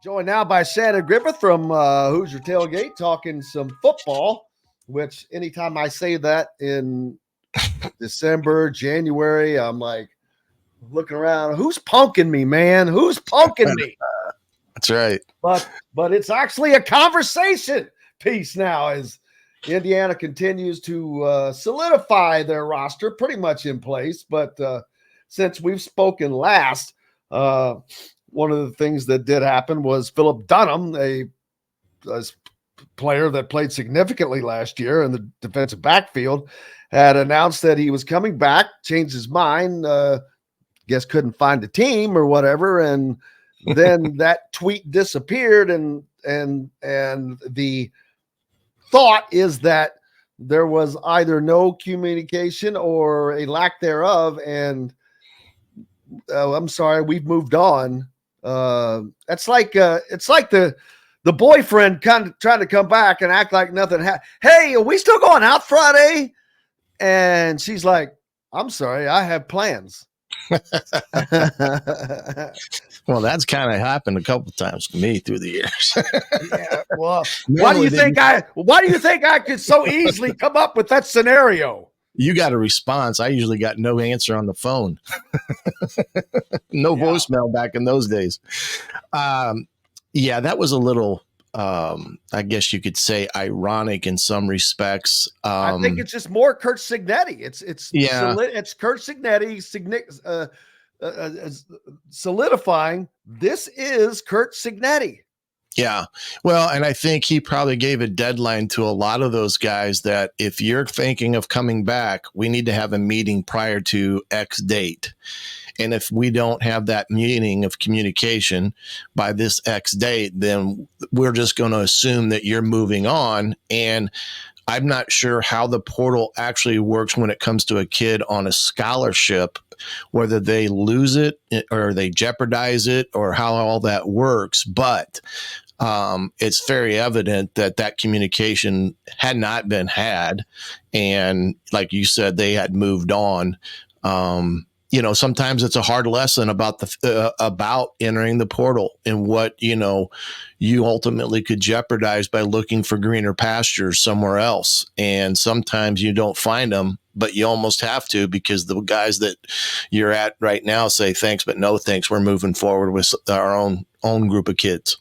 Joined now by Shannon Griffith from Hoosier Tailgate, talking some football, which anytime I say that in December, January, I'm like looking around. Who's punking me, man? Who's punking me? That's right. But it's actually a conversation piece now as Indiana continues to solidify their roster pretty much in place. But since we've spoken last, one of the things that did happen was Philip Dunham, a player that played significantly last year in the defensive backfield, had announced that he was coming back, changed his mind, guess couldn't find a team or whatever, and then that tweet disappeared, and the thought is that there was either no communication or a lack thereof, and I'm sorry, we've moved on. It's like the boyfriend kind of trying to come back and act like nothing happened. Hey, are we still going out Friday? And she's like, I'm sorry, I have plans. Well, that's kind of happened a couple times to me through the years. Yeah, well, why do you think I could so easily come up with that scenario? You got a response. I usually got no answer on the phone. No voicemail back in those days. That was a little, I guess you could say, ironic in some respects. I think it's just more Curt Cignetti. It's Curt Cignetti solidifying. This is Curt Cignetti. Yeah. Well, and I think he probably gave a deadline to a lot of those guys that if you're thinking of coming back, we need to have a meeting prior to X date. And if we don't have that meeting of communication by this X date, then we're just going to assume that you're moving on. And I'm not sure how the portal actually works when it comes to a kid on a scholarship, whether they lose it or they jeopardize it or how all that works. But it's very evident that communication had not been had. And like you said, they had moved on. Sometimes it's a hard lesson about about entering the portal and what, you ultimately could jeopardize by looking for greener pastures somewhere else. And sometimes you don't find them, but you almost have to, because the guys that you're at right now say thanks, but no thanks. We're moving forward with our own group of kids.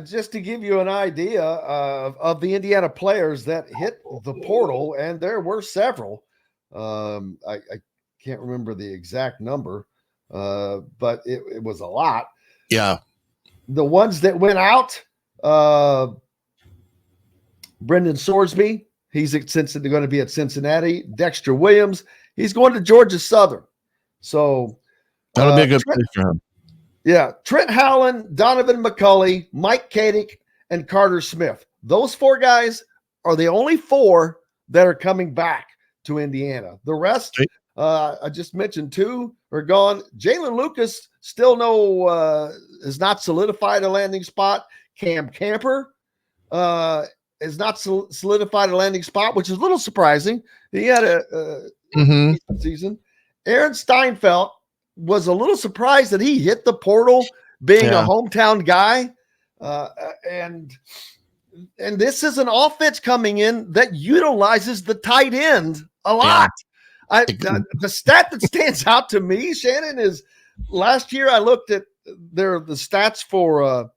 Just to give you an idea of the Indiana players that hit the portal, and there were several. I can't remember the exact number, but it was a lot. Yeah. The ones that went out, Brendan Sorsby, he's going to be at Cincinnati. Dexter Williams, he's going to Georgia Southern. So that'll be a good place for him. Yeah, Trent Howland, Donovan McCulley, Mike Kadick, and Carter Smith. Those four guys are the only four that are coming back to Indiana. The rest, I just mentioned, two are gone. Jalen Lucas still is not solidified a landing spot. Cam Camper is not solidified a landing spot, which is a little surprising. He had a season. Aaron Steinfeld was a little surprised that he hit the portal, being a hometown guy. And this is an offense coming in that utilizes the tight end a lot. Yeah. The stat that stands out to me, Shannon, is last year I looked at the stats for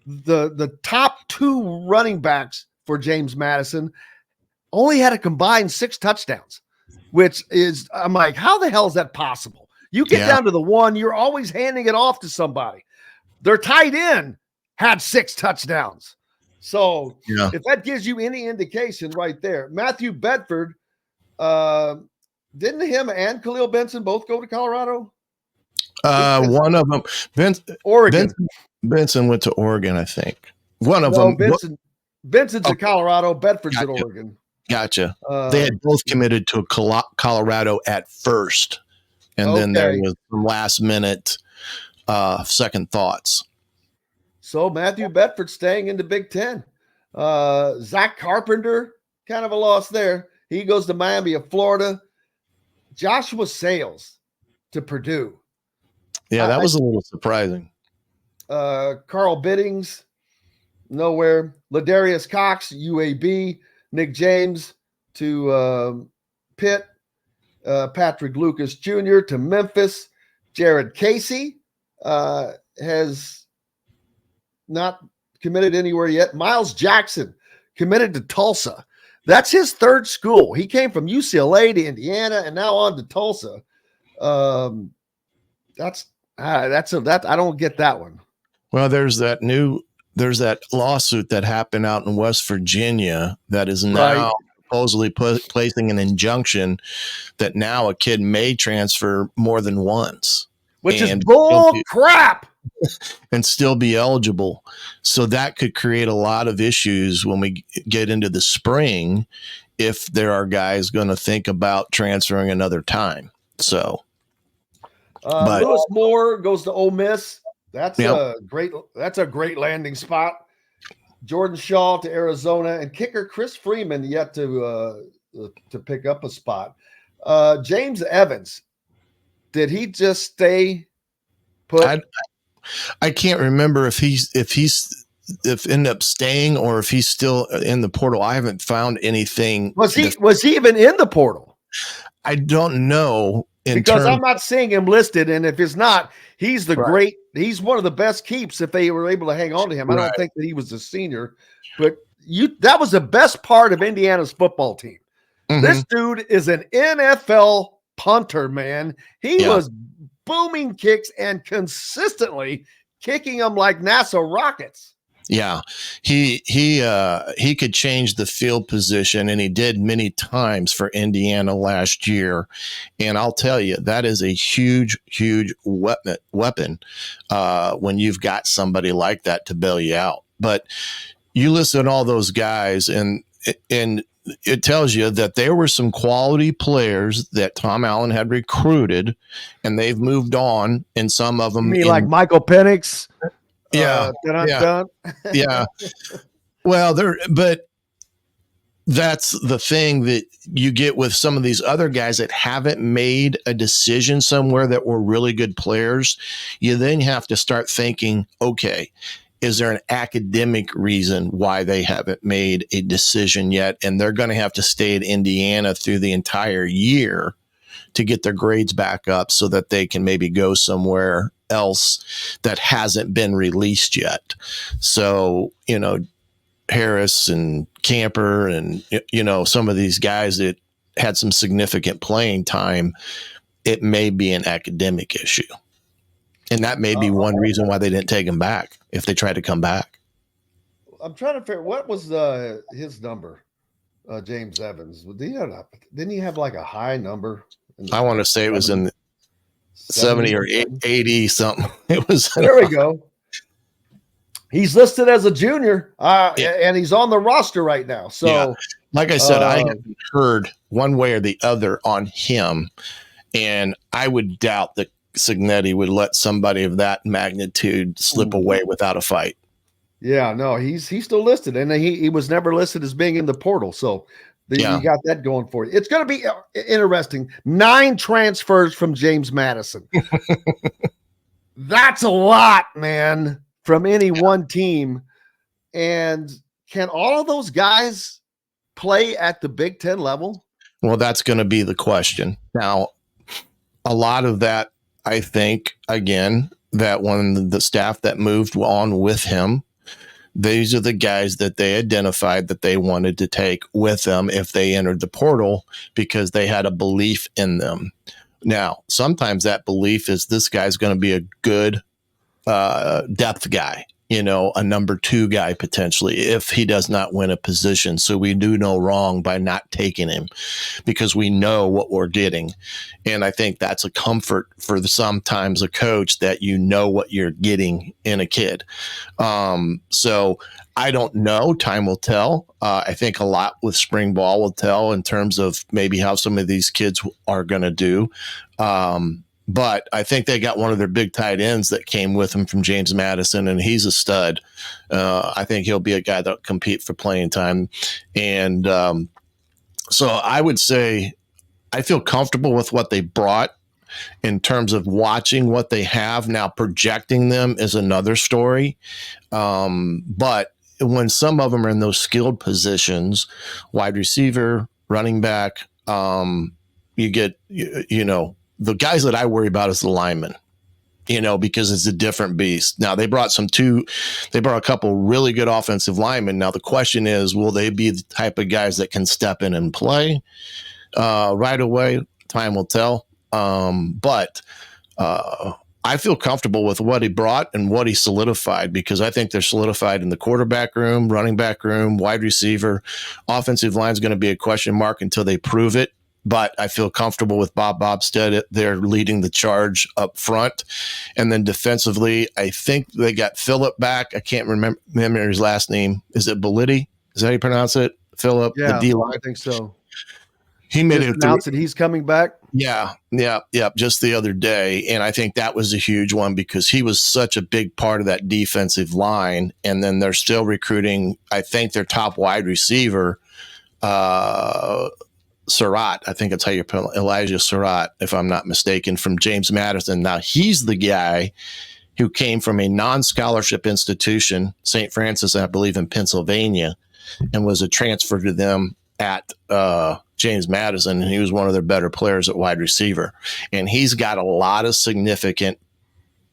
the top two running backs for James Madison only had a combined 6 touchdowns, which is, I'm like, how the hell is that possible? You get down to the one, you're always handing it off to somebody. Their tight end had 6 touchdowns. So if that gives you any indication right there, Matthew Bedford, didn't him and Khalil Benson both go to Colorado? One of them, Oregon. Benson went to Oregon, I think. One of them. Benson's at Colorado. Bedford's at Oregon. Gotcha. They had both committed to Colorado at first. And then there was some last minute second thoughts. So Matthew Bedford staying in the Big Ten. Zach Carpenter, kind of a loss there. He goes to Miami of Florida. Joshua Sales to Purdue. Yeah, that was a little surprising. Carl Biddings, nowhere. Ladarius Cox, UAB. Nick James to Pitt. Patrick Lucas Jr. to Memphis. Jared Casey has not committed anywhere yet. Miles Jackson committed to Tulsa. That's his third school. He came from UCLA to Indiana and now on to Tulsa. That's I don't get that one. Well, there's that lawsuit that happened out in West Virginia that is now supposedly placing an injunction that now a kid may transfer more than once, which is bull crap, and still be eligible. So that could create a lot of issues when we get into the spring if there are guys going to think about transferring another time. So Lewis Moore goes to Ole Miss. That's a great landing spot. Jordan Shaw to Arizona, and kicker Chris Freeman yet to pick up a spot. James Evans, did he just stay put? I can't remember if ended up staying or if he's still in the portal. I haven't found anything. Was he even in the portal? I don't know. Because I'm not seeing him listed, and if it's not, he's he's one of the best keeps if they were able to hang on to him. I don't think that he was a senior, but that was the best part of Indiana's football team. Mm-hmm. This dude is an NFL punter, man. He was booming kicks and consistently kicking them like NASA rockets. Yeah, he could change the field position, and he did many times for Indiana last year. And I'll tell you, that is a huge, huge weapon when you've got somebody like that to bail you out. But you listen to all those guys, and it tells you that there were some quality players that Tom Allen had recruited, and they've moved on. And some of them, like Michael Penix. Yeah. Well, but that's the thing that you get with some of these other guys that haven't made a decision somewhere that were really good players. You then have to start thinking, okay, is there an academic reason why they haven't made a decision yet? And they're going to have to stay at Indiana through the entire year to get their grades back up so that they can maybe go somewhere else that hasn't been released yet. So, Harris and Camper and, some of these guys that had some significant playing time, it may be an academic issue. And that may be one reason why they didn't take him back if they tried to come back. I'm trying to figure what was his number, James Evans. Didn't he have like a high number? I want to say it was in 70 or 80 something. It was. There we go. He's listed as a junior, and he's on the roster right now. So, like I said, I haven't heard one way or the other on him, and I would doubt that Cignetti would let somebody of that magnitude slip away without a fight. Yeah, no, he's still listed, and he was never listed as being in the portal. So. You got that going for you. It's going to be interesting. 9 transfers from James Madison. That's a lot, man, from any one team. And can all of those guys play at the Big Ten level? Well, that's going to be the question. Now, a lot of that, I think, again, that when the staff that moved on with him, these are the guys that they identified that they wanted to take with them if they entered the portal because they had a belief in them. Now, sometimes that belief is this guy's going to be a good depth guy, a number 2 guy potentially if he does not win a position. So we do no wrong by not taking him because we know what we're getting. And I think that's a comfort for sometimes a coach that what you're getting in a kid. So I don't know. Time will tell. I think a lot with spring ball will tell in terms of maybe how some of these kids are going to do. But I think they got one of their big tight ends that came with them from James Madison, and he's a stud. I think he'll be a guy that'll compete for playing time. And so I would say I feel comfortable with what they brought. in terms of watching what they have. Now, projecting them is another story. But when some of them are in those skilled positions, wide receiver, running back, you get, the guys that I worry about is the linemen, because it's a different beast. Now they brought a couple really good offensive linemen. Now the question is, will they be the type of guys that can step in and play right away? Time will tell. But I feel comfortable with what he brought and what he solidified, because I think they're solidified in the quarterback room, running back room, wide receiver. Offensive line is going to be a question mark until they prove it. But I feel comfortable with Bob Bobstead. They're leading the charge up front. And then defensively, I think they got Phillip back. I can't remember his last name. Is it Bellitti? Is that how you pronounce it? Phillip? Yeah, the D-line? I think so. He made it announced that he's coming back. Yeah, just the other day. And I think that was a huge one because he was such a big part of that defensive line. And then they're still recruiting, I think, their top wide receiver, Surratt, I think it's how you pronounce Elijah Surratt, if I'm not mistaken, from James Madison. Now he's the guy who came from a non-scholarship institution, St. Francis, I believe, in Pennsylvania, and was a transfer to them at James Madison. And he was one of their better players at wide receiver. And he's got a lot of significant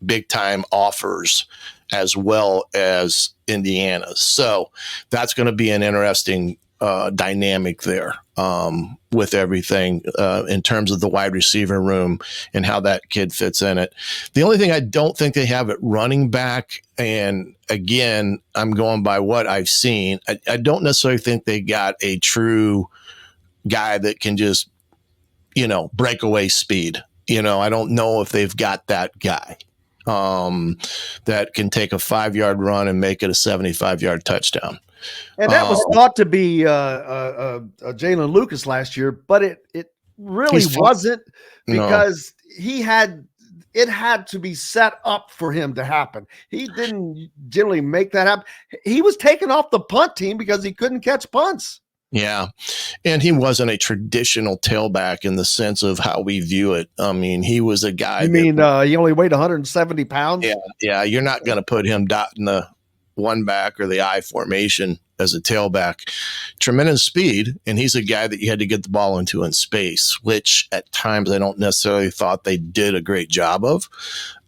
big-time offers as well as Indiana. So that's going to be an interesting dynamic there with everything in terms of the wide receiver room and how that kid fits in it. The only thing I don't think they have at running back, and again, I'm going by what I've seen, I don't necessarily think they got a true guy that can just, breakaway speed. I don't know if they've got that guy that can take a 5-yard run and make it a 75-yard touchdown. And that was thought to be Jalen Lucas last year, but it really wasn't, because it had to be set up for him to happen. He didn't generally make that happen. He was taken off the punt team because he couldn't catch punts. Yeah. And he wasn't a traditional tailback in the sense of how we view it. I mean, he was a guy. He only weighed 170 pounds? Yeah. You're not going to put him dotting the one back or the I formation as a tailback. Tremendous speed, and he's a guy that you had to get the ball into in space, which at times I don't necessarily thought they did a great job of.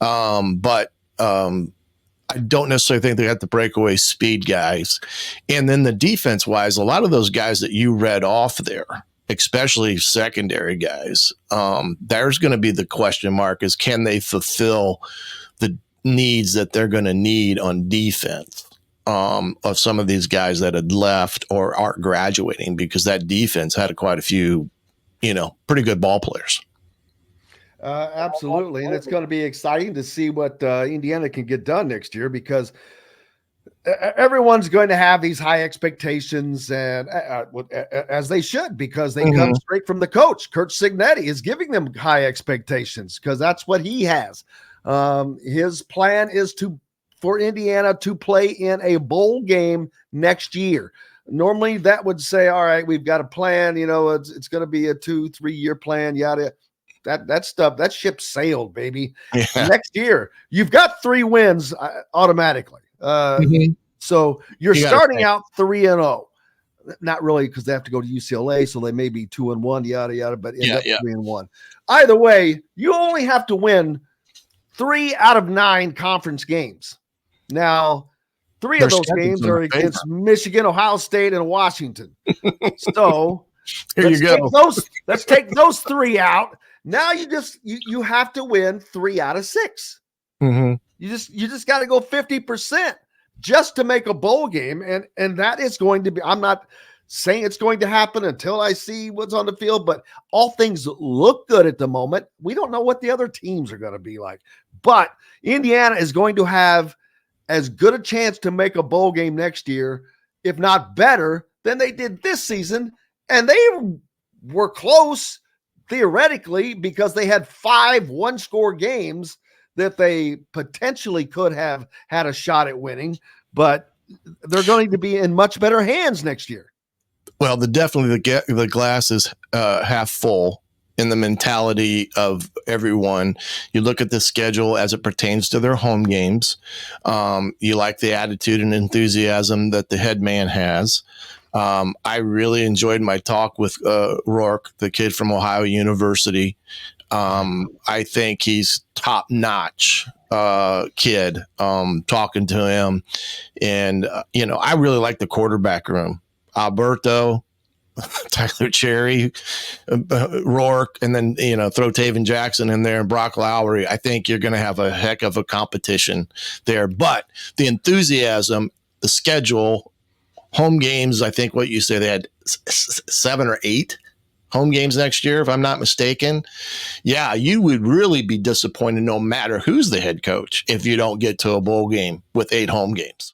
But I don't necessarily think they got the breakaway speed guys. And then the defense wise, a lot of those guys that you read off there, especially secondary guys, there's going to be the question mark is, can they fulfill the needs that they're going to need on defense of some of these guys that had left or aren't graduating, because that defense had quite a few, pretty good ball players. Absolutely. And it's going to be exciting to see what Indiana can get done next year, because everyone's going to have these high expectations, and as they should, because they come straight from the coach. Curt Cignetti is giving them high expectations because that's what he has. His plan is for Indiana to play in a bowl game next year. Normally that would say, all right, we've got a plan, it's going to be a 2-3 year plan, yada. That stuff, that ship sailed, baby. Yeah. Next year, you've got 3 wins automatically. So you're starting out 3-0. Not really, because they have to go to UCLA, so they may be 2-1, yada yada, but end up 3-1. Either way, you only have to win 3 out of 9 conference games. Now, 3 of those games are against Michigan, Ohio State, and Washington. So let's take those 3 out. Now you have to win 3 out of 6. You just got to go 50% just to make a bowl game, and that is going to be. I'm not saying it's going to happen until I see what's on the field, but all things look good at the moment. We don't know what the other teams are going to be like, but Indiana is going to have as good a chance to make a bowl game next year, if not better, than they did this season. And they were close theoretically because they had 5 one-score games that they potentially could have had a shot at winning, but they're going to be in much better hands next year. Well, the glass is half full in the mentality of everyone. You look at the schedule as it pertains to their home games. You like the attitude and enthusiasm that the head man has. I really enjoyed my talk with Rourke, the kid from Ohio University. I think he's top notch kid, talking to him. And, I really like the quarterback room. Alberto, Tyler Cherry, Rourke, and then, throw Taven Jackson in there and Brock Lowry. I think you're going to have a heck of a competition there. But the enthusiasm, the schedule, home games, I think what you say, they had 7 or 8 home games next year, if I'm not mistaken. Yeah, you would really be disappointed no matter who's the head coach if you don't get to a bowl game with 8 home games.